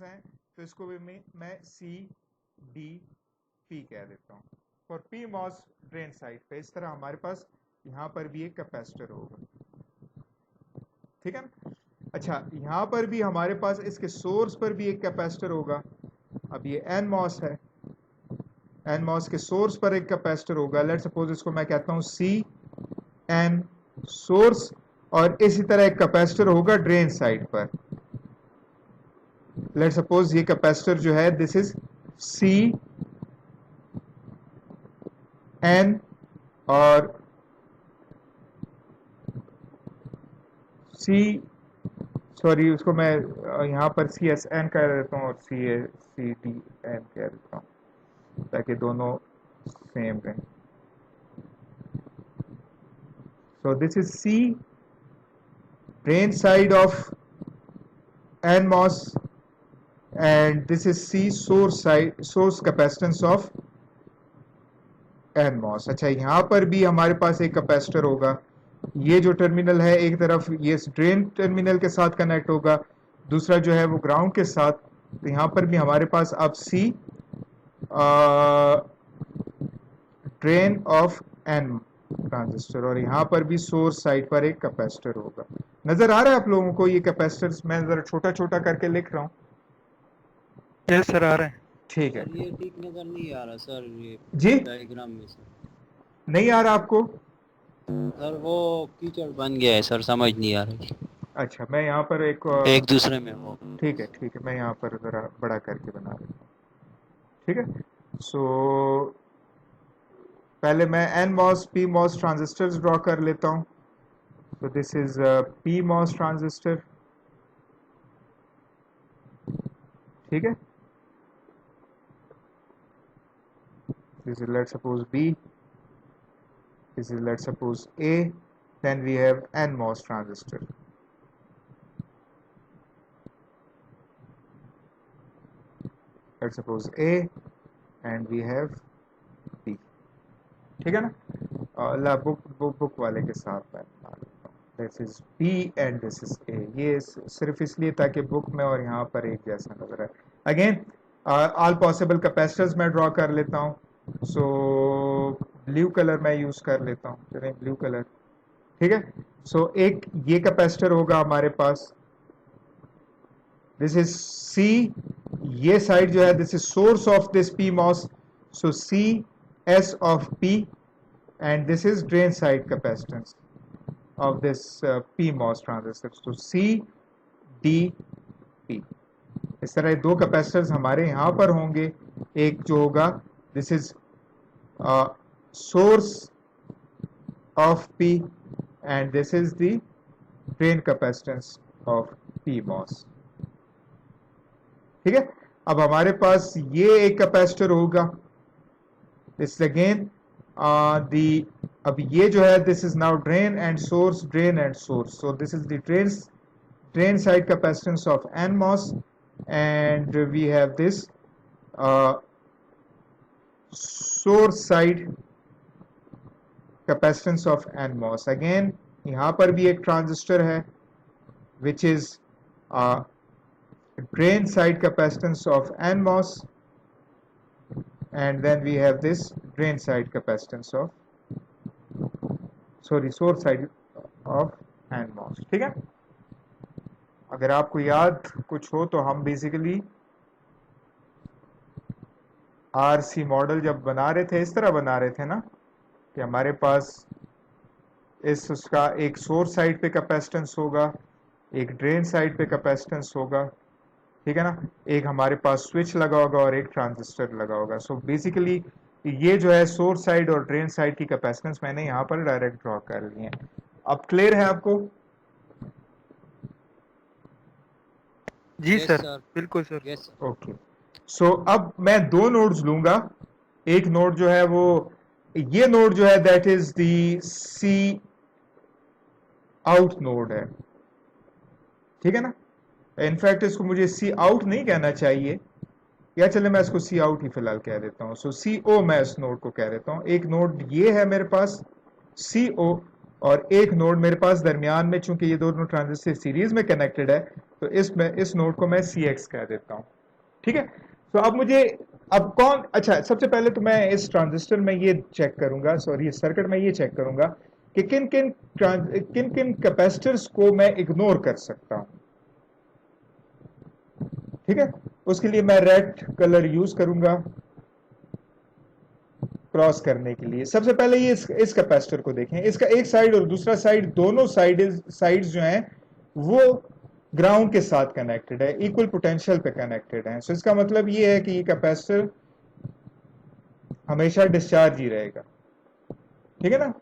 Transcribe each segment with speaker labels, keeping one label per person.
Speaker 1: हैं तो इसको भी मैं सी डी पी कह देता हूँ। और पी मॉस ड्रेन साइड पे इस तरह हमारे पास यहाँ पर भी एक कैपेसिटर होगा, ठीक है ना। अच्छा, यहाँ पर भी हमारे पास इसके सोर्स पर भी एक कैपेसिटर होगा। अब ये एन मॉस है, एन मॉस के सोर्स पर एक कैपेसिटर होगा। लेट सपोज इसको मैं कहता हूँ सी एन सोर्स, और इसी तरह एक कैपेसिटर होगा ड्रेन साइड पर। लेट सपोज ये कैपेसिटर जो है दिस इज सी एन, और सी सॉरी उसको मैं यहाँ पर सी एस एन कह देता हूँ और सी डी एन कह देता हूँ ताकि दोनों सेम रहें। So this is C drain side of N MOS, and this is C source side source capacitance of NMOS। अच्छा, यहाँ पर भी हमारे पास एक कैपेसिटर होगा। ये जो टर्मिनल है एक तरफ ये ड्रेन टर्मिनल के साथ कनेक्ट होगा, दूसरा जो है वो ग्राउंड के साथ। तो यहाँ पर भी हमारे पास अब C drain of N transistor, और यहाँ पर भी सोर्स साइड पर एक कैपेसिटर होगा। नजर आ रहा है आप लोगों को ये कैपेसिटर्स? मैं जरा छोटा छोटा करके लिख रहा हूँ।
Speaker 2: यस सर, आ रहे हैं।
Speaker 1: ठीक है,
Speaker 3: सर ये ठीक नजर नहीं आ रहा सर, ये
Speaker 1: जी
Speaker 3: डायग्राम में सर।
Speaker 1: नहीं आ रहा आपको?
Speaker 3: सर वो कीचड़ बन गया है सर, समझ नहीं आ रही।
Speaker 1: अच्छा, मैं यहाँ पर
Speaker 3: एक दूसरे में हो।
Speaker 1: ठीक है, मैं यहाँ पर ज़रा बड़ा करके बना रहा हूँ, ठीक है। सो पहले मैं N MOS P MOS transistors draw कर लेता हूँ। So this is P MOS transistor, ठीक है। This is let suppose B, this is let suppose A, then we have N MOS transistor. Let suppose A and we have B, ठीक है ना। ला book वाले के साथ मैं बना लेता हूँ। This is B and this is A. ये सिर्फ इसलिए ताकि बुक में और यहाँ पर एक जैसा नजर आए। अगेन ऑल पॉसिबल कैपेसिटर्स मैं ड्रॉ कर लेता हूँ। सो ब्लू कलर मैं यूज कर लेता हूँ, चलें ब्लू कलर, ठीक है। सो एक ये कैपेसिटर होगा हमारे पास, दिस इज सी, ये साइड जो है this is source of this P MOS, so C S of P, and this is drain side capacitance of this PMOS transistor. So C D P, इस तरह दो कैपेसिटर्स हमारे यहाँ पर होंगे। एक जो होगा this is source of P and this is the drain capacitance of PMOS, ठीक है। अब हमारे पास ये एक कैपेसिटर होगा, दिस अगेन अब ये जो है this is now drain and source, drain and source. So this is the drain side capacitance of NMOS, and we have this source side capacitance of NMOS। Again यहाँ पर भी एक transistor है which is drain side capacitance of NMOS, and then we have this drain side capacitance of source side of NMOS, ठीक है। अगर आपको याद कुछ हो तो हम बेसिकली RC मॉडल जब बना रहे थे इस तरह बना रहे थे ना कि हमारे पास उसका एक सोर्स साइड पे कैपेसिटेंस होगा, एक ड्रेन साइड पे कैपेसिटेंस होगा, ठीक है ना। एक हमारे पास स्विच लगा होगा और एक ट्रांजिस्टर लगा होगा। सो बेसिकली ये जो है सोर्स साइड और ड्रेन साइड की कैपेसिटेंस मैंने यहाँ पर डायरेक्ट ड्रॉ कर ली है। अब क्लियर है आपको?
Speaker 2: जी
Speaker 3: यस
Speaker 2: सर,
Speaker 3: सर।
Speaker 2: बिल्कुल सर।
Speaker 3: यस
Speaker 1: ओके, सो अब मैं दो नोड्स लूंगा। एक नोड जो है वो ये नोड जो है that is the C out node है, ठीक है ना। इनफैक्ट इसको मुझे सी आउट नहीं कहना चाहिए, या चले मैं इसको सी आउट ही फिलहाल कह देता हूँ। सो सी ओ मैं इस नोड को कह देता हूँ। एक नोड ये है मेरे पास सी ओ, और एक नोड मेरे पास दरमियान में, चूंकि ये दोनों ट्रांजिस्टर सीरीज में कनेक्टेड है तो इस नोड को मैं CX कह देता हूँ, ठीक है। तो अब मुझे अब कौन, अच्छा सबसे पहले तो मैं इस ट्रांजिस्टर में ये चेक करूंगा, सॉरी इस सर्किट में ये चेक करूंगा कि किन किन कैपेसिटर्स को मैं इग्नोर कर सकता हूं, ठीक है। उसके लिए मैं रेड कलर यूज करूंगा क्रॉस करने के लिए। सबसे पहले ये इस कैपेसिटर को देखें, इसका एक साइड और दूसरा साइड, दोनों साइड्स जो हैं वो ग्राउंड के साथ कनेक्टेड है, इक्वल पोटेंशियल पे कनेक्टेड है। सो इसका मतलब ये है कि ये कैपेसिटर हमेशा डिस्चार्ज ही रहेगा, ठीक है ना,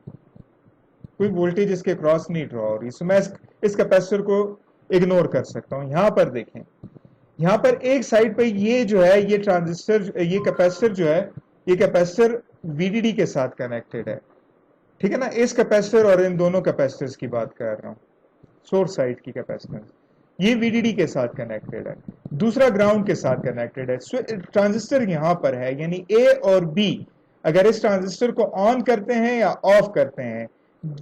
Speaker 1: कोई वोल्टेज इसके क्रॉस नहीं ड्रॉ हो रही। सो मैं इस कैपेसिटर को इग्नोर कर सकता हूं। यहां पर देखें, यहां पर एक साइड पे ये जो है, ये ट्रांजिस्टर, ये कैपेसिटर जो है, ये कैपेसिटर VDD के साथ कनेक्टेड है, ठीक है ना। इस कैपेसिटर और इन दोनों कैपेसिटर्स की बात कर रहा हूं, सोर्स साइड की कैपेसिटेंस, ये VDD के साथ कनेक्टेड है, दूसरा ग्राउंड के साथ कनेक्टेड है। ट्रांजिस्टर यहां पर है, यानी A और B अगर इस ट्रांजिस्टर को ऑन करते हैं या ऑफ करते हैं,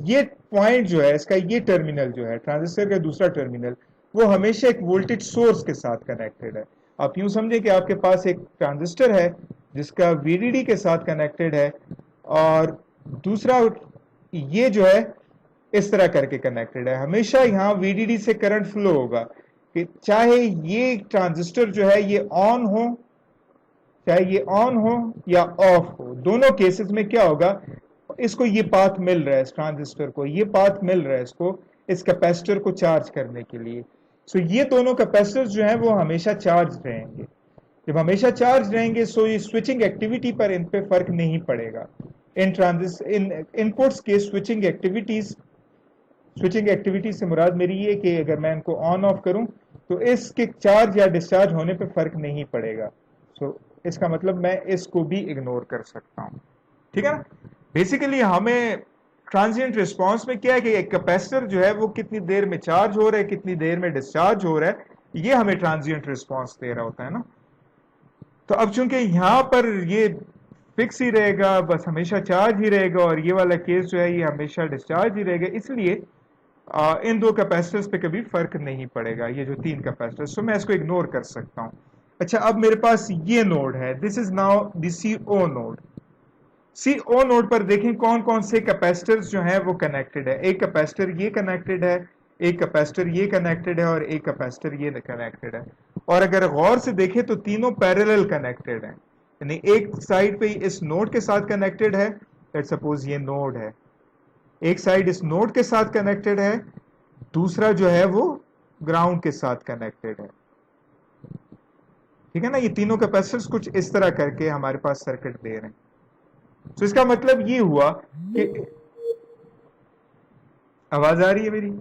Speaker 1: ये पॉइंट जो है, इसका ये टर्मिनल जो है, ट्रांजिस्टर का दूसरा टर्मिनल, वो हमेशा एक वोल्टेज सोर्स के साथ कनेक्टेड है। आप यूं समझे कि आपके पास एक ट्रांजिस्टर है जिसका VDD के साथ कनेक्टेड है, और दूसरा ये जो है इस तरह करके कनेक्टेड है। हमेशा यहाँ VDD से करंट फ्लो होगा, कि चाहे ये ट्रांजिस्टर जो है ये ऑन हो, चाहे ये ऑन हो या ऑफ हो, दोनों केसेस में क्या होगा, इसको ये पाथ मिल रहा है, इस ट्रांजिस्टर को ये पाथ मिल रहा है इसको, इस कैपेसिटर को चार्ज करने के लिए। सो ये दोनों कैपेसिटर जो हैं वो हमेशा चार्ज रहेंगे। जब हमेशा चार्ज रहेंगे सो ये स्विचिंग एक्टिविटी पर इन पे फर्क नहीं पड़ेगा। इन इनपुट्स के स्विचिंग एक्टिविटी से मुराद मेरी ये कि अगर मैं इनको ऑन ऑफ करूं तो इसके चार्ज या डिस्चार्ज होने पे फर्क नहीं पड़ेगा। सो इसका मतलब मैं इसको भी इग्नोर कर सकता हूं, ठीक है ना। बेसिकली हमें ट्रांजिएंट रिस्पांस में क्या है कि एक कैपेसिटर जो है वो कितनी देर में चार्ज हो रहा है, कितनी देर में डिस्चार्ज हो रहा है, ये हमें ट्रांजिएंट रिस्पांस दे रहा होता है ना। तो अब चूंकि यहां पर ये फिक्स ही रहेगा, बस हमेशा चार्ज ही रहेगा, और ये वाला केस जो है ये हमेशा डिस्चार्ज ही रहेगा, इसलिए इन दो कैपेसिटर्स पे कभी फर्क नहीं पड़ेगा, ये जो तीन कैपेसिटर्स, तो मैं इसको इग्नोर कर सकता हूं। अच्छा, अब मेरे पास ये नोड है, this is now the CO node. CO node पर देखें कौन कौन से कैपेसिटर्स जो हैं वो कनेक्टेड है। एक कैपेसिटर ये कनेक्टेड है, एक कैपेसिटर ये कनेक्टेड है, और एक कैपेसिटर ये कनेक्टेड है। और अगर गौर से देखें तो तीनों पैरेलल कनेक्टेड हैं, यानी एक साइड पे इस नोड के साथ कनेक्टेड है, लेट्स सपोज ये नोड है, एक साइड इस नोड के साथ कनेक्टेड है, दूसरा जो है वो ग्राउंड के साथ कनेक्टेड है, ठीक है ना। ये तीनों कैपेसिटर्स कुछ इस तरह करके हमारे पास सर्किट दे रहे हैं। तो इसका मतलब ये हुआ कि आवाज आ रही है मेरी?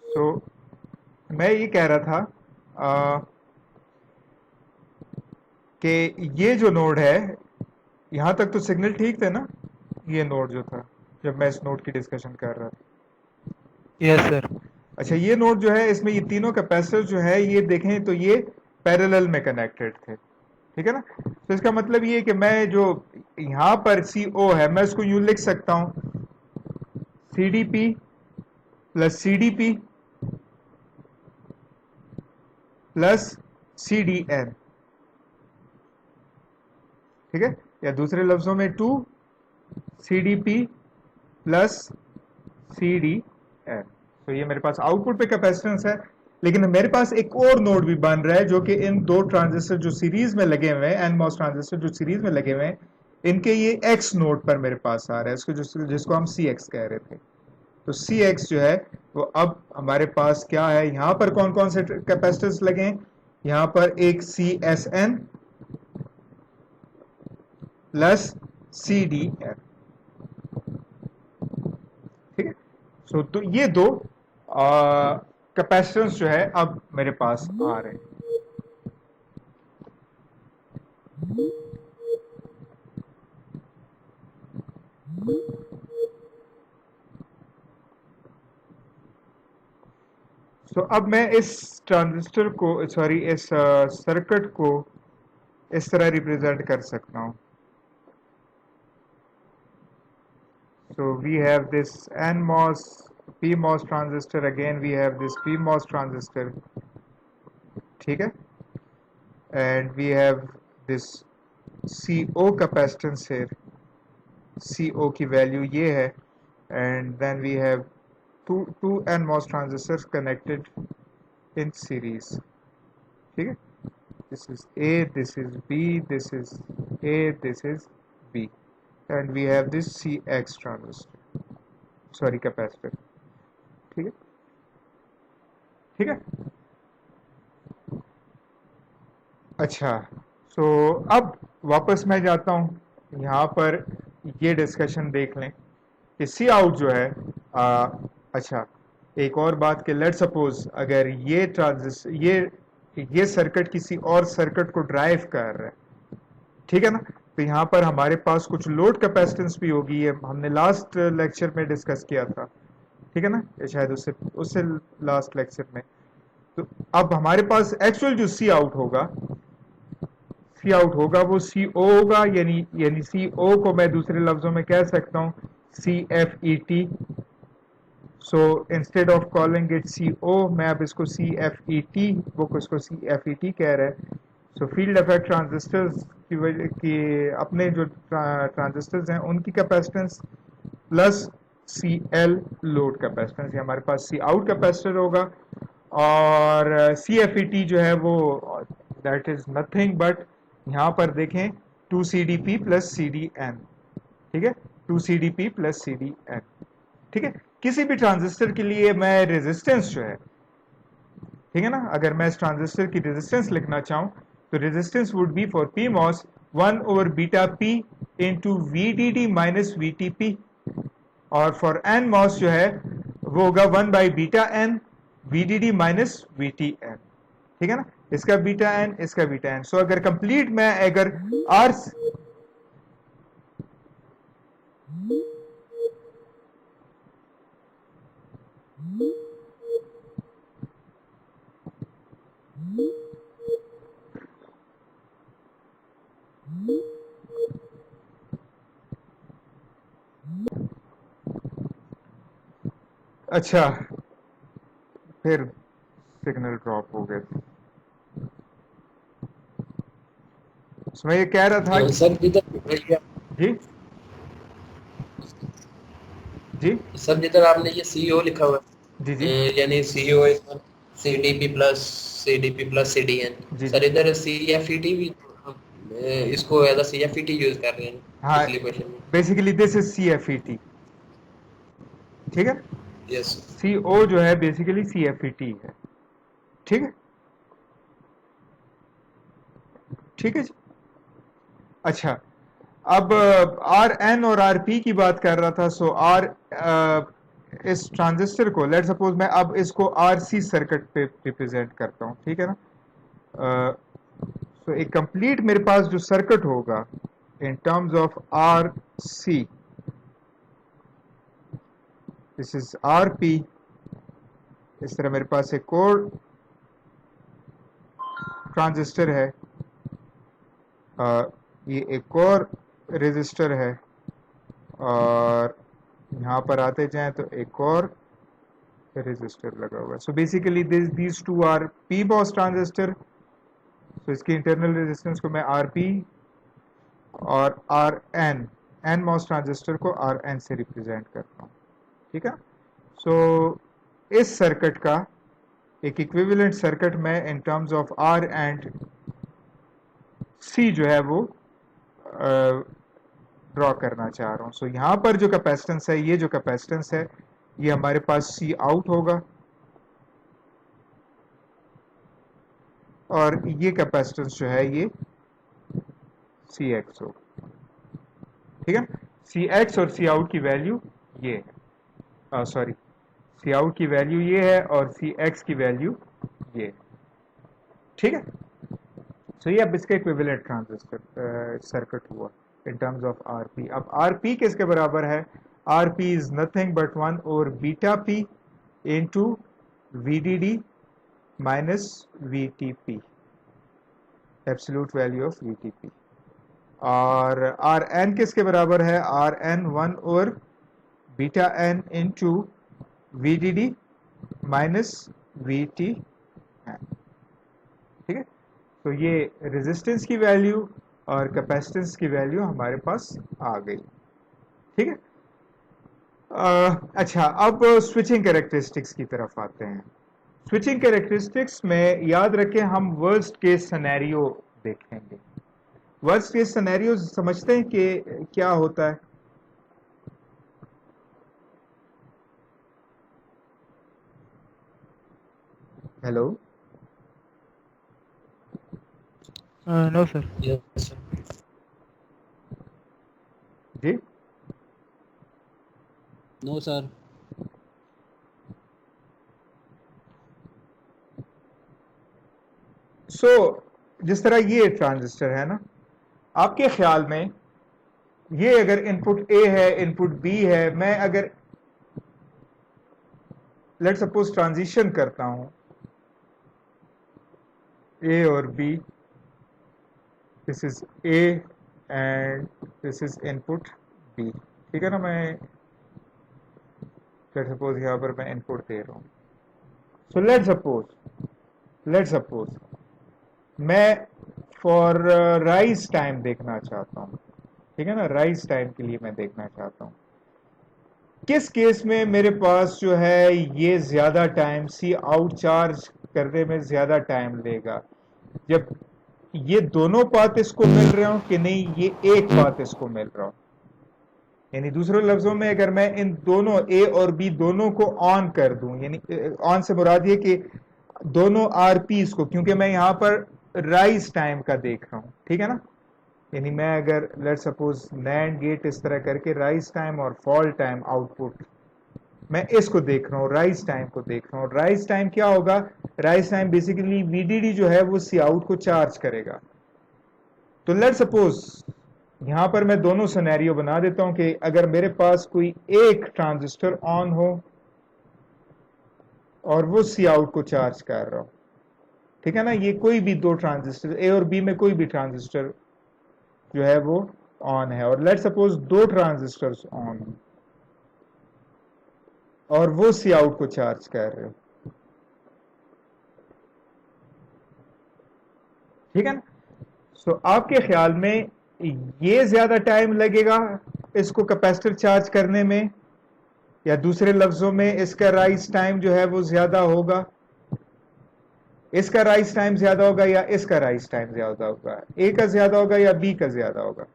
Speaker 1: तो मैं ये कह रहा था कि ये जो नोड है, यहां तक तो सिग्नल ठीक थे ना, ये नोड जो था जब मैं इस नोड की डिस्कशन कर रहा था।
Speaker 2: Yes sir. अच्छा,
Speaker 1: ये नोड जो है इसमें ये तीनों कैपेसिटर जो है ये देखें तो ये पैरेलल में कनेक्टेड थे, ठीक है ना। तो इसका मतलब ये है कि मैं जो यहां पर CO है, मैं इसको यूं लिख सकता हूं, CDP plus CDP plus CDN, ठीक है, या दूसरे लफ्जों में 2 CDP प्लस CDN। तो ये मेरे पास आउटपुट पे कैपेसिटेंस है, लेकिन मेरे पास एक और नोड भी बन रहा है जो कि इन दो ट्रांजिस्टर जो सीरीज में लगे हुए हैं, NMOS ट्रांजिस्टर जो सीरीज में लगे हुए हैं, इनके ये X नोड पर मेरे पास आ रहा है, इसको जिसको हम CX कह रहे थे। तो सी एक्स जो है वो अब हमारे पास क्या है, यहाँ पर कौन कौन से कैपेसिटर्स लगे हैं, यहाँ पर एक C S N plus C D N, ठीक है। सो तो ये दो कैपेसिटेंस जो है अब मेरे पास आ रहे हैं। सो अब मैं इस ट्रांजिस्टर को, सॉरी इस सर्किट को इस तरह रिप्रेजेंट कर सकता हूं। So we have this NMOS, PMOS transistor, again we have this PMOS transistor, ठीक है, and we have this CO capacitance here, CO की वैल्यू ये है, and then we have two NMOS transistors connected in series, ठीक है, this is A, this is B, this is A, this is B, and we have this CX transistor, sorry capacitor, ठीक है, ठीक है। अच्छा, so अब वापस मैं जाता हूँ, यहाँ पर ये डिस्कशन देख लें कि सी आउट जो है अच्छा, एक और बात कि लेट सपोज अगर ये ट्रांजिस्टर ये सर्किट किसी और सर्किट को ड्राइव कर रहा है, ठीक है ना, तो यहाँ पर हमारे पास कुछ लोड कैपेसिटेंस भी होगी, ये हमने लास्ट लेक्चर में डिस्कस किया था, ठीक है ना, शायद उससे उससे लास्ट लेक्चर में। तो अब हमारे पास एक्चुअल जो सी आउट होगा वो सी ओ होगा, यानी सी ओ को मैं दूसरे लफ्जों में कह सकता हूँ C F E T. So instead of calling it C O, मैं अब इसको सी एफ ई टी, वो इसको सी एफ ई टी कह रहा है। सो फील्ड इफेक्ट ट्रांजिस्टर्स की वजह की अपने जो ट्रांजिस्टर्स हैं उनकी capacitance plus C L load capacitance, हमारे पास सी आउट कैपेसिटर होगा, और सी एफ ई टी जो है वो दैट इज नथिंग बट, यहाँ पर देखें 2 C D P plus C D N, ठीक है, 2 C D P plus C D N, ठीक है। किसी भी ट्रांजिस्टर के लिए मैं रेजिस्टेंस जो है, ठीक है ना, अगर मैं इस ट्रांजिस्टर की रेजिस्टेंस लिखना चाहूं तो resistance would be for P MOS 1 over beta P into V D D minus V T P, और फॉर एन मॉस जो है वो होगा 1 by beta N V D D minus V T N, ठीक है ना, इसका बीटा एन, इसका बीटा एन। सो अगर कंप्लीट मैं अगर आर अच्छा, फिर सिग्नल ड्रॉप हो गए। मैं ये कह रहा था
Speaker 4: सर जिधर
Speaker 1: जी जी
Speaker 4: सर जिधर आपने ये सीईओ लिखा हुआ
Speaker 1: जी जी
Speaker 4: है, यानी सीईओ सीडीपी प्लस सीडीएन,
Speaker 1: जी
Speaker 4: सर इधर सीएफईटी भी इसको एज अ सीएफईटी यूज कर रहे हैं
Speaker 1: हाँ,
Speaker 4: पिछले क्वेश्चन में।
Speaker 1: Basically this is C F E T, ठीक है,
Speaker 4: यस
Speaker 1: सी ओ जो है basically C F E T है, ठीक है, ठीक है जी। अच्छा, अब आर एन और आर पी की बात कर रहा था। सो आर इस ट्रांजिस्टर को लेट सपोज मैं अब इसको आर सी सर्किट पे रिप्रेजेंट करता हूँ, ठीक है ना। सो एक कंप्लीट मेरे पास जो सर्किट होगा in terms of R C, this is R P, इस तरह मेरे पास एक और ट्रांजिस्टर है, ये एक और रेजिस्टर है, और यहाँ पर आते जाएं तो एक और रेजिस्टर लगा हुआ है। So basically these two are P MOS transistor. So इसकी इंटरनल रेजिस्टेंस को मैं आर पी और R N, N MOS transistor को आर एन से रिप्रेजेंट करता हूँ, ठीक है। सो इस सर्किट का एक इक्विवेलेंट सर्किट में in terms of R and C जो है वो ड्रॉ करना चाह रहा हूँ। सो यहाँ पर जो कैपेसिटेंस है, ये जो कैपेसिटेंस है ये हमारे पास सी आउट होगा और ये कैपेसिटेंस जो है ये सी एक्स होगा। ठीक है, सी एक्स और सी आउट की वैल्यू ये है, सॉरी, सी आउट की वैल्यू ये है और सी एक्स की वैल्यू ये है। ठीक है, तो ये अब इसका इक्विवेलेंट ट्रांजिस्टर सर्किट हुआ इन टर्म्स ऑफ आरपी। अब आरपी किसके बराबर है? RP is nothing but 1 over beta P into VDD minus VTP, absolute value of VTP. और आर एन किसके बराबर है? R N 1 over beta N into VDD minus VT. ठीक है, तो ये रेजिस्टेंस की वैल्यू और कैपेसिटेंस की वैल्यू हमारे पास आ गई। ठीक है, अच्छा, अब स्विचिंग कैरेक्टरिस्टिक्स की तरफ आते हैं। स्विचिंग कैरेक्टरिस्टिक्स में याद रखें हम वर्स्ट केस सिनेरियो देखेंगे। वर्स्ट केस सिनेरियो समझते हैं कि क्या होता है? Hello,
Speaker 2: no sir.
Speaker 4: Yes sir.
Speaker 1: जी,
Speaker 3: नो सर।
Speaker 1: जिस तरह ये ट्रांजिस्टर है ना, आपके ख्याल में ये अगर इनपुट ए है, इनपुट बी है, मैं अगर लेट सपोज ट्रांजिशन करता हूं ए और B, this is A and this is input B. ठीक है ना, मैं लेट सपोज यहां पर मैं इनपुट दे रहा हूं। सो लेट सपोज मैं फॉर राइज टाइम देखना चाहता हूं। ठीक है ना, राइज टाइम के लिए मैं देखना चाहता हूं किस केस में मेरे पास जो है ये ज्यादा टाइम सी आउट चार्ज करने में ज्यादा टाइम लेगा, जब ये दोनों पाथ इसको मिल रहे हो कि नहीं ये एक पाथ इसको मिल रहा हो। यानी दूसरे लफ्जों में अगर मैं इन दोनों ए और बी दोनों को ऑन कर दूं, यानी ऑन से मुराद ये कि दोनों आरपीस को, क्योंकि मैं यहां पर राइज टाइम का देख रहा हूं। ठीक है ना, यानी मैं अगर लेट सपोज नैंड गेट इस तरह करके राइज टाइम और फॉल टाइम आउटपुट मैं इसको देख रहा हूं, राइज टाइम को देख रहा हूं। राइज टाइम क्या होगा? राइज टाइम बेसिकली वीडीडी जो है वो सी आउट को चार्ज करेगा। तो लेट सपोज यहां पर मैं दोनों सिनेरियो बना देता हूं कि अगर मेरे पास कोई एक ट्रांजिस्टर ऑन हो और वो सी आउट को चार्ज कर रहा हो। ठीक है ना, ये कोई भी दो ट्रांजिस्टर ए और बी में कोई भी ट्रांजिस्टर जो है वो ऑन है, और लेट सपोज दो ट्रांजिस्टर्स ऑन है और वो सी आउट को चार्ज कर रहे हो। ठीक है ना, सो आपके ख्याल में ये ज्यादा टाइम लगेगा इसको कैपेसिटर चार्ज करने में, या दूसरे लफ्जों में इसका राइज टाइम जो है वो ज्यादा होगा? इसका राइज टाइम ज्यादा होगा या इसका राइज टाइम ज्यादा होगा? ए का ज्यादा होगा या बी का ज्यादा होगा?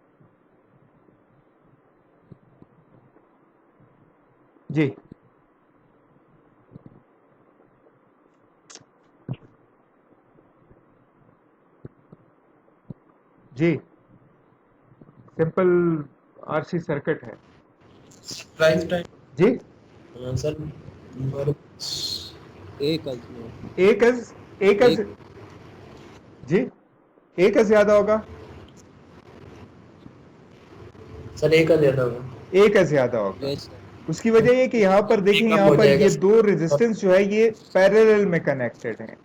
Speaker 1: जी, जी, सिंपल आरसी सर्किट है
Speaker 4: प्राइस टाइम
Speaker 1: जी।
Speaker 4: सर
Speaker 3: एक अजमेर।
Speaker 1: एक जी, ए का ज्यादा होगा,
Speaker 4: सर एक का ज्यादा होगा।
Speaker 1: ए का ज्यादा होगा।
Speaker 3: Yes sir.
Speaker 1: उसकी वजह ये कि यहाँ पर देखें,
Speaker 4: कम
Speaker 1: यहाँ
Speaker 4: हो
Speaker 1: पर
Speaker 4: जाएगा
Speaker 1: ये
Speaker 4: सर।
Speaker 1: दो रेजिस्टेंस जो है ये पैरेलल में कनेक्टेड हैं।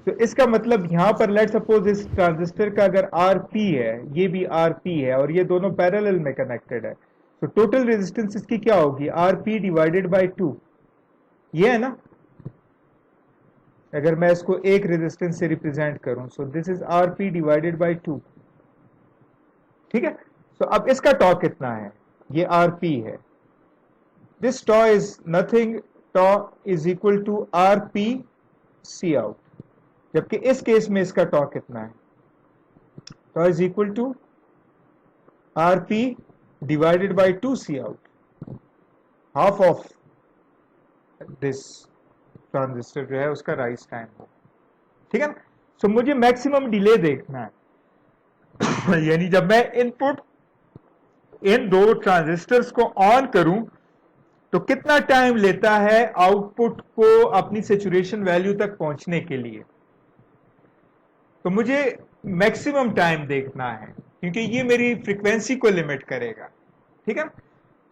Speaker 1: तो इसका मतलब यहाँ पर लेट सपोज इस ट्रांजिस्टर का अगर आर पी है, ये भी आर पी है और ये दोनों पैरेलल में कनेक्टेड है, तो टोटल रेजिस्टेंस इसकी क्या होगी? आर पी डिवाइडेड बाई 2, ये है ना। अगर मैं इसको एक रेजिस्टेंस से रिप्रेजेंट करूं, सो this is R P divided by 2। ठीक है, तो अब इसका टॉ कितना है? ये आर पी है। This tau is nothing, tau is equal to are P C out, जबकि इस केस में इसका टॉ कितना है? Tau is equal to are P divided by 2 C out, half of this transistor जो है उसका राइज टाइम हो, ठीक है ना। सो मुझे मैक्सिमम डिले देखना है यानी जब मैं इनपुट इन दो ट्रांजिस्टर्स को ऑन करूं तो कितना टाइम लेता है आउटपुट को अपनी सैचुरेशन वैल्यू तक पहुंचने के लिए। तो मुझे मैक्सिमम टाइम देखना है क्योंकि ये मेरी फ्रीक्वेंसी को लिमिट करेगा, ठीक है।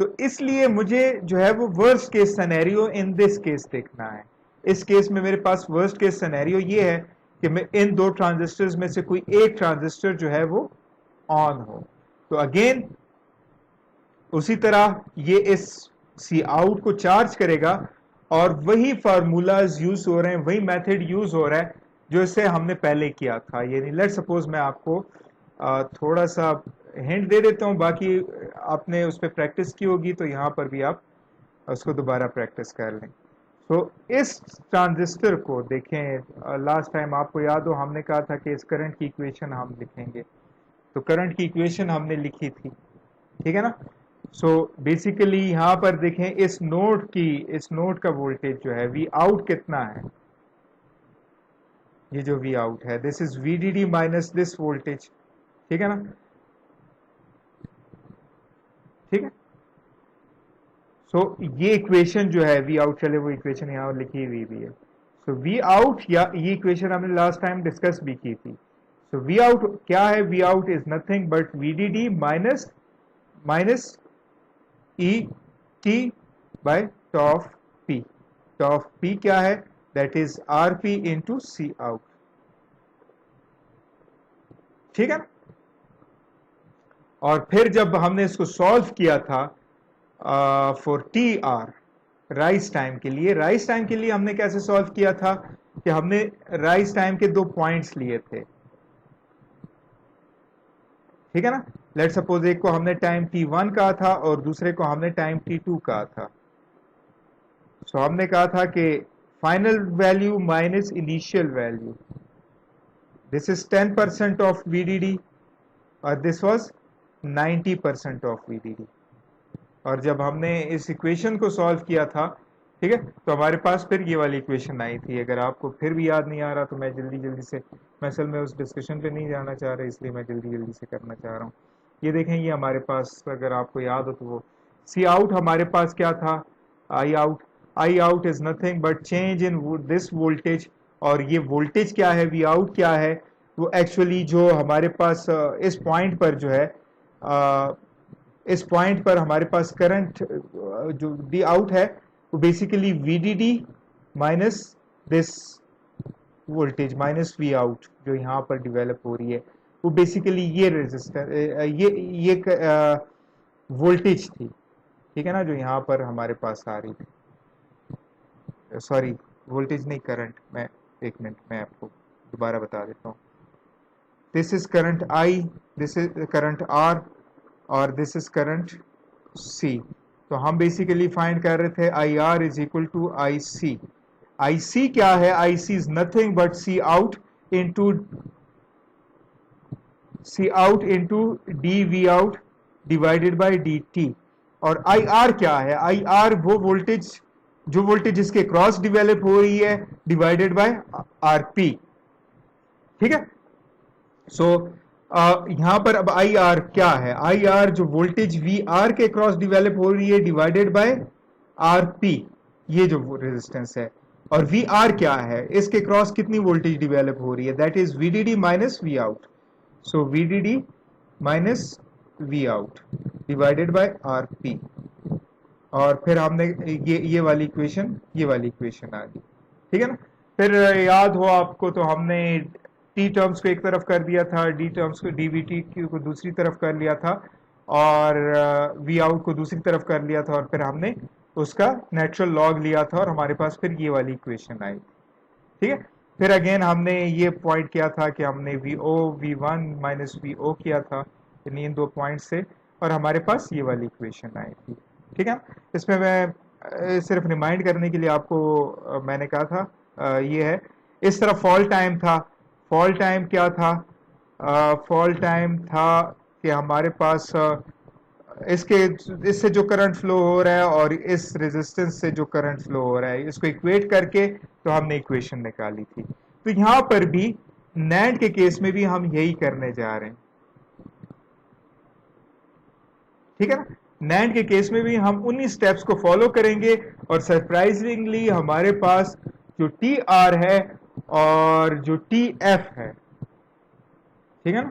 Speaker 1: तो इसलिए मुझे जो है वो worst case scenario in this case देखना है। इस केस में मेरे पास वर्स्ट केस सिनेरियो ये है कि मैं इन दो ट्रांजिस्टर्स में से कोई एक ट्रांजिस्टर जो है वो ऑन हो। तो अगेन उसी तरह ये इस सी आउट को चार्ज करेगा और वही फार्मूलाज यूज हो रहे हैं, वही मेथड यूज हो रहा है जो इसे हमने पहले किया था। यानी लेट सपोज मैं आपको थोड़ा सा हिंट दे देता हूं, बाकी आपने उस पर प्रैक्टिस की होगी तो यहाँ पर भी आप उसको दोबारा प्रैक्टिस कर लें। तो इस ट्रांजिस्टर को देखें, लास्ट टाइम आपको याद हो हमने कहा था कि इस करंट की इक्वेशन हम लिखेंगे, तो करंट की इक्वेशन हमने लिखी थी, ठीक है ना। सो बेसिकली यहाँ पर देखें इस नोड का वोल्टेज जो है वी आउट कितना है, ये जो वी आउट है this is VDD minus this voltage, ठीक है ना, ठीक है। सो ये इक्वेशन जो है वी आउट, चले वो इक्वेशन यहाँ लिखी हुई भी है। सो वी आउट, या ये इक्वेशन हमने लास्ट टाइम डिस्कस भी की थी। सो वी आउट क्या है, V out is nothing but VDD minus E T by tau P. Tau P क्या है, that is RP into C out, ठीक है ना। और फिर जब हमने इसको सॉल्व किया था फॉर TR राइज टाइम के लिए हमने कैसे सॉल्व किया था कि हमने राइज टाइम के 2 पॉइंट्स लिए थे, ठीक है ना। लेट सपोज एक को हमने टाइम T1 कहा था और दूसरे को हमने टाइम T2 कहा था। सो हमने कहा था कि final value minus initial value, this is 10% of VDD और दिस वाज 90% ऑफ VDD। और जब हमने इस इक्वेशन को सॉल्व किया था, ठीक है, तो हमारे पास फिर ये वाली इक्वेशन आई थी। अगर आपको फिर भी याद नहीं आ रहा तो मैं जल्दी से, मैं असल में उस डिस्कशन पे नहीं जाना चाह रहा, इसलिए मैं जल्दी से करना चाह रहा हूँ। ये देखें, ये हमारे पास अगर आपको याद हो तो वो सी आउट हमारे पास क्या था, I out is nothing but change in this voltage. और ये वोल्टेज क्या है, वी आउट क्या है, वो एक्चुअली जो हमारे पास इस पॉइंट पर जो है, इस पॉइंट पर हमारे पास करंट जो वी आउट है वो basically VDD minus this voltage minus V out जो यहाँ पर डेवलप हो रही है, वो बेसिकली ये रेजिस्टर ये वोल्टेज थी, ठीक है ना, जो यहाँ पर हमारे पास आ रही थी। सॉरी, वोल्टेज नहीं, करंट। मैं एक मिनट मैं आपको दोबारा बता देता हूँ। This is current I, this is current R और दिस इज करंट C। तो हम बेसिकली फाइंड कर रहे थे IR is equal to IC। IC क्या है, IC is nothing but C out into dV out divided by dt। और IR क्या है, IR वो वोल्टेज, जो वोल्टेज इसके क्रॉस डेवलप हो रही है डिवाइडेड बाय RP, ठीक है। सो यहां पर अब IR क्या है, IR जो वोल्टेज VR के क्रॉस डेवलप हो रही है डिवाइडेड बाय RP, ये जो रेजिस्टेंस है। और VR क्या है, इसके क्रॉस कितनी वोल्टेज डेवलप हो रही है, that is VDD minus V out. So VDD minus V out divided by RP। और फिर हमने ये वाली इक्वेशन आ गई, ठीक है ना। फिर याद हो आपको तो हमने टी टर्म्स को एक तरफ कर दिया था, डी टर्म्स को डीवीटी को दूसरी तरफ कर लिया था और वी आउट को दूसरी तरफ कर लिया था और फिर हमने उसका नेचुरल लॉग लिया था और हमारे पास फिर ये वाली इक्वेशन आई, ठीक है। फिर अगेन हमने ये पॉइंट किया था कि हमने V1 माइनस VO किया था इन 2 पॉइंट से और हमारे पास ये वाली इक्वेशन आई थी, ठीक है। इसमें मैं सिर्फ रिमाइंड करने के लिए आपको मैंने कहा था ये है, इस तरफ फॉल टाइम था। फॉल टाइम क्या था, फॉल टाइम था कि हमारे पास इसके इससे जो करंट फ्लो हो रहा है और इस रेजिस्टेंस से जो करंट फ्लो हो रहा है, इसको इक्वेट करके तो हमने इक्वेशन निकाली थी। तो यहां पर भी नैंड के केस में भी हम यही करने जा रहे हैं, ठीक है ना। नैंड के केस में भी हम उन्हीं स्टेप्स को फॉलो करेंगे और सरप्राइजिंगली हमारे पास जो टी आर है और जो टी एफ है, ठीक है ना,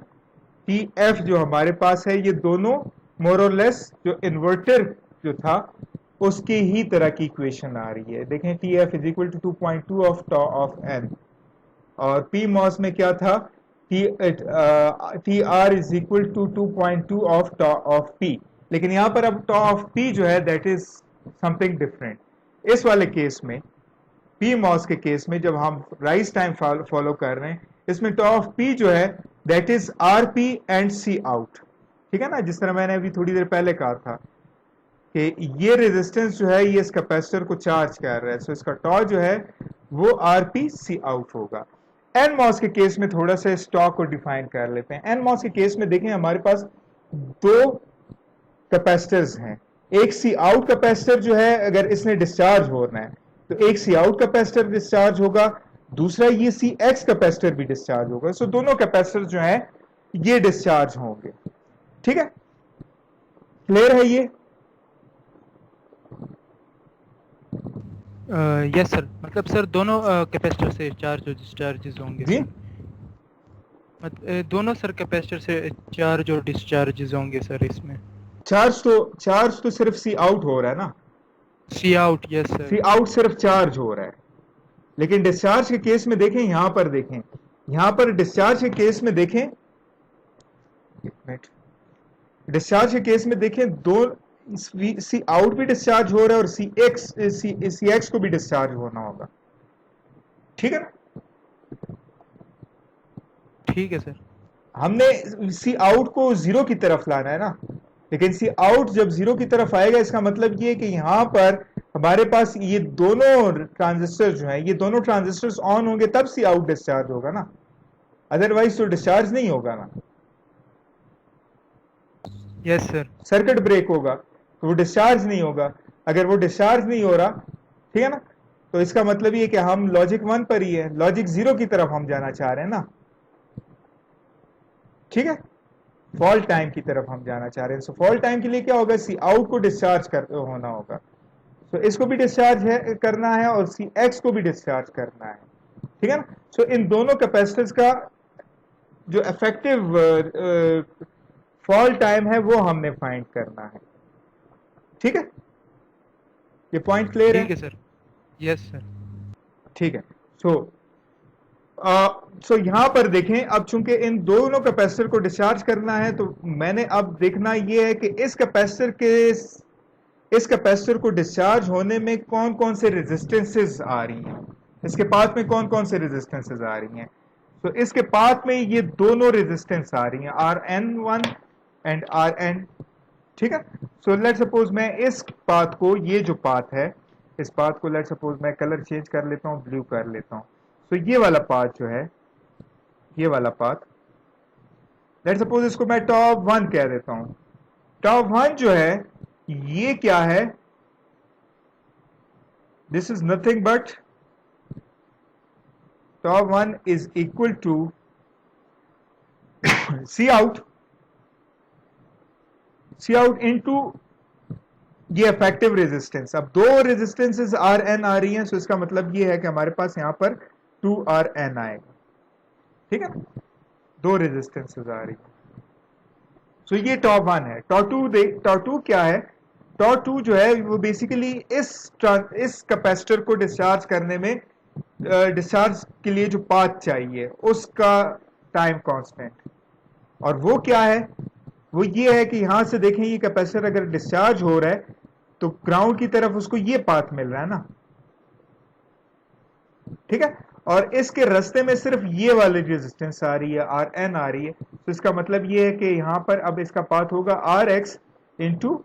Speaker 1: टी एफ जो हमारे पास है, ये दोनों मोर और लेस जो इन्वर्टर जो था उसकी ही तरह की इक्वेशन आ रही है। देखें, T F is equal to 2.2 of tau of N, और पी मॉस में क्या था, T R is equal to 2.2 of tau of P. लेकिन यहां पर अब टॉ ऑफ पी जो है दैट इज समथिंग डिफरेंट। इस वाले केस में, पी मॉस के केस में, जब हम राइज टाइम फॉलो कर रहे हैं, इसमें टॉ ऑफ पी जो है that is R P and C out, ठीक है ना। जिस तरह मैंने अभी थोड़ी देर पहले कहा था कि ये रेजिस्टेंस जो है ये इस कैपेसिटर को चार्ज कर रहा है, सो इसका टॉ जो है वो आर पी सी आउट होगा। एन मॉस के केस में थोड़ा सा इस टॉ को डिफाइन कर लेते हैं। एन मॉस के केस में देखें, हमारे पास दो कैपेसिटर्स हैं। एक सी आउट कैपेसिटर जो है, अगर इसने डिस्चार्ज होना है तो एक सी आउट कैपेसिटर डिस्चार्ज होगा, दूसरा ये सी एक्स कैपेसिटर भी डिस्चार्ज होगा। सो दोनों कैपेसिटर जो हैं ये डिस्चार्ज होंगे, ठीक है। क्लियर है ये?
Speaker 2: यस सर, मतलब सर दोनों कैपेसिटर से चार्ज और डिस्चार्जेस होंगे
Speaker 1: जी,
Speaker 2: सर। दोनों सर कैपेसिटर से चार्ज और डिस्चार्जेस होंगे सर इसमें।
Speaker 1: चार्ज तो सिर्फ सी आउट हो रहा है ना,
Speaker 2: सी आउट, यस
Speaker 1: सी
Speaker 2: सर।
Speaker 1: आउट सिर्फ चार्ज हो रहा है। लेकिन डिस्चार्ज के केस में देखें, यहां पर देखें, यहां पर डिस्चार्ज के केस में देखें, एक मिनट, डिस्चार्ज के केस में देखें, दो सी आउट भी डिस्चार्ज हो रहा है और सी एक्स को भी डिस्चार्ज होना होगा, ठीक है ना।
Speaker 2: ठीक है सर।
Speaker 1: हमने सी आउट को जीरो की तरफ लाना है ना, लेकिन सी आउट जब जीरो की तरफ आएगा, इसका मतलब ये कि यहां पर हमारे पास ये दोनों ट्रांजिस्टर जो हैं, ये दोनों ट्रांजिस्टर्स ऑन होंगे तब सी आउट डिस्चार्ज होगा ना, अदरवाइज तो डिस्चार्ज नहीं होगा ना।
Speaker 2: Yes sir.
Speaker 1: सर्किट ब्रेक होगा तो वो डिस्चार्ज नहीं होगा। अगर वो डिस्चार्ज नहीं हो रहा, ठीक है ना, तो इसका मतलब ये कि हम लॉजिक 1 पर ही है, लॉजिक 0 की तरफ हम जाना चाह रहे हैं ना, ठीक है। फॉल्ट टाइम की तरफ हम जाना चाह रहे हैं। सो फॉल्ट टाइम के लिए क्या होगा, सी आउट को डिस्चार्ज होना होगा, तो इसको भी डिस्चार्ज करना है और सी एक्स को भी डिस्चार्ज करना है, ठीक है ना। सो इन दोनों कैपेसिटर्स का जो इफेक्टिव फॉल टाइम है वो हमने फाइंड करना है, ठीक है। ये पॉइंट क्लियर
Speaker 2: ठीक
Speaker 1: है?
Speaker 2: है सर। Yes sir.
Speaker 1: ठीक है। सो यहां पर देखें, अब चूंकि इन दोनों कैपेसिटर को डिस्चार्ज करना है, तो मैंने अब देखना ये है कि इस कैपेसिटर को डिस्चार्ज होने में कौन कौन से रेजिस्टेंसेस आ रही हैं, इसके पाथ में कौन कौन से रेजिस्टेंसेस आ रही हैं। तो इसके पाथ में ये दोनों रेजिस्टेंस आ रही हैं, Rn1 एंड Rn, ठीक है। सो लेट सपोज मैं इस पाथ को, ये जो पाथ है, इस पाथ को लेट सपोज मैं कलर चेंज कर लेता हूं, ब्लू कर लेता हूं। सो ये वाला पाथ जो है, ये वाला पाथ, लेट सपोज इसको मैं टॉप 1 कह देता हूं। टॉप 1 जो है ये क्या है, this is nothing but tau P 1 is equal to C out into ये इफेक्टिव रेजिस्टेंस। अब दो रेजिस्टेंसेस आर एन आ रही हैं, सो इसका मतलब ये है कि हमारे पास यहां पर 2Rn आएगा, ठीक है। दो रेजिस्टेंसेस आ रही हैं, सो ये टॉप 1 है। टॉप 2 क्या है, टॉप 2 जो है वो बेसिकली इस कैपेसिटर को डिस्चार्ज करने में, डिस्चार्ज के लिए जो पाथ चाहिए उसका टाइम कांस्टेंट, और वो क्या है, वो ये है कि यहां से देखें, ये कैपेसिटर अगर डिस्चार्ज हो रहा है तो ग्राउंड की तरफ उसको ये पाथ मिल रहा है ना, ठीक है। और इसके रास्ते में सिर्फ ये वाली रेजिस्टेंस आ रही है, Rn आ रही है, तो इसका मतलब ये है कि यहां पर अब इसका पाथ होगा Rx into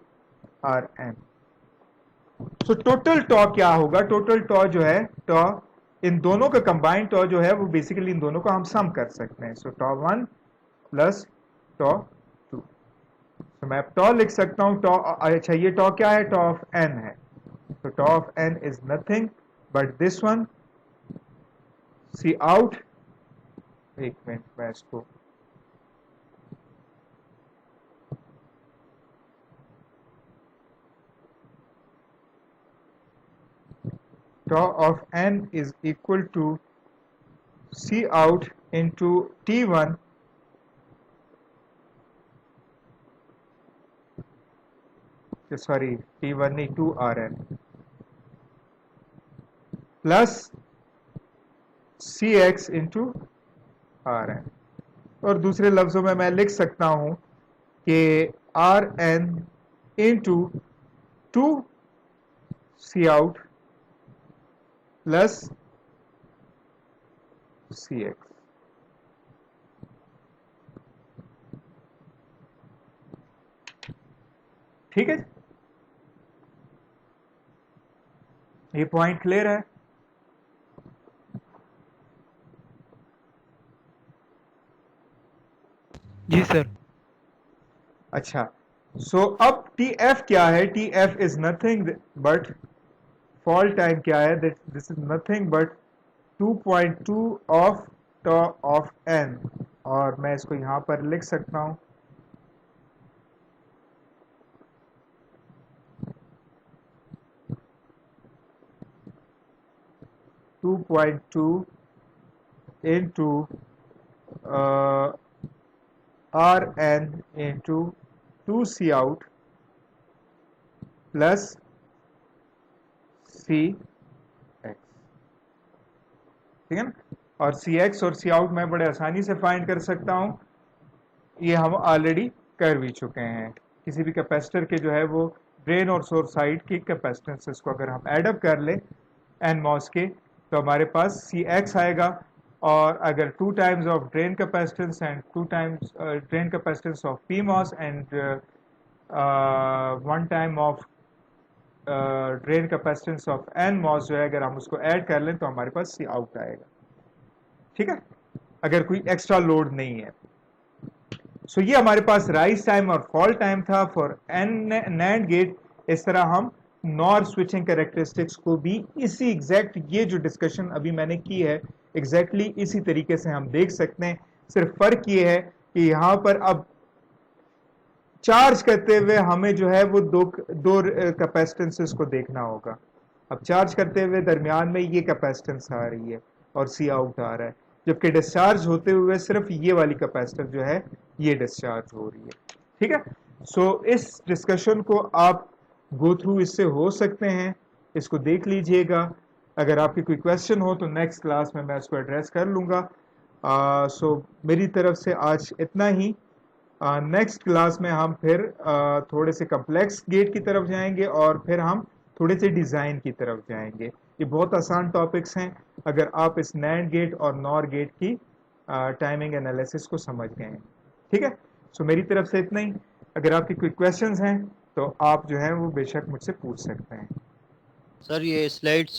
Speaker 1: Rn। So total tau क्या होगा, टोटल टॉ जो है, टॉ इन दोनों का कंबाइंड टॉ जो है वो बेसिकली इन दोनों को हम सम कर सकते हैं। सो टॉ 1 प्लस टॉ 2, तो मैं टॉ लिख सकता हूँ टॉ, अच्छा ये टॉ क्या है, टॉ ऑफ एन है, तो tau of N is nothing but this one C out, एक मिनट मैं इसको tau of n is equal to C out into T1 sorry T1 नहीं 2Rn plus Cx into Rn, और दूसरे लफ्जों में मैं लिख सकता हूं कि Rn into 2 C out plus Cx। ठीक है, ये पॉइंट क्लियर है?
Speaker 2: जी सर।
Speaker 1: अच्छा, सो अब TF क्या है? TF is nothing but fall time क्या है? This is nothing but 2.2 of tau of n, और मैं इसको यहां पर लिख सकता हूं 2.2 into Rn into 2C out plus Cx, ठीक है ना? और Cx और C out मैं बड़े आसानी से फाइंड कर सकता हूं, ये हम ऑलरेडी कर भी चुके हैं। किसी भी कैपेसिटर के जो है वो ड्रेन और सोर्स साइड की कैपेसिटेंसेस को अगर हम एडअप कर ले एन मॉस के, तो हमारे पास Cx आएगा, और अगर 2 times of drain capacitance and 2 times drain capacitance of P MOS and 1 time of drain capacitance of N MOS जो है, अगर हम उसको ऐड कर लें तो हमारे पास सी आउट आएगा। ठीक है, अगर कोई एक्स्ट्रा लोड नहीं है। सो ये हमारे पास राइज टाइम और फॉल टाइम था फॉर एन नैंड गेट। इस तरह हम नॉर स्विचिंग कैरेक्टरिस्टिक्स को भी इसी एग्जैक्ट ये जो डिस्कशन अभी मैंने की है एग्जैक्टली इसी तरीके से हम देख सकते हैं। सिर्फ फर्क ये है कि यहाँ पर अब चार्ज करते हुए हमें जो है वो दो कैपेसिटेंसेस को देखना होगा। अब चार्ज करते हुए दरमियान में ये कैपेसिटेंस आ रही है और सी आउट आ रहा है, जबकि डिस्चार्ज होते हुए सिर्फ ये वाली कैपेसिटर जो है ये डिस्चार्ज हो रही है। ठीक है, सो इस डिस्कशन को आप गो थ्रू इससे हो सकते हैं, इसको देख लीजिएगा। अगर आपके कोई क्वेश्चन हो तो नेक्स्ट क्लास में मैं उसको एड्रेस कर लूँगा। सो मेरी तरफ से आज इतना ही। नेक्स्ट क्लास में हम फिर थोड़े से कम्प्लेक्स गेट की तरफ जाएंगे और फिर हम थोड़े से डिज़ाइन की तरफ जाएंगे। ये बहुत आसान टॉपिक्स हैं अगर आप इस नैंड गेट और नॉर गेट की टाइमिंग एनालिसिस को समझ गए हैं। ठीक है, सो मेरी तरफ से इतना ही। अगर आपके कोई क्वेश्चंस हैं तो आप जो है वो बेशक मुझसे पूछ सकते हैं।
Speaker 3: सर ये स्लाइड्स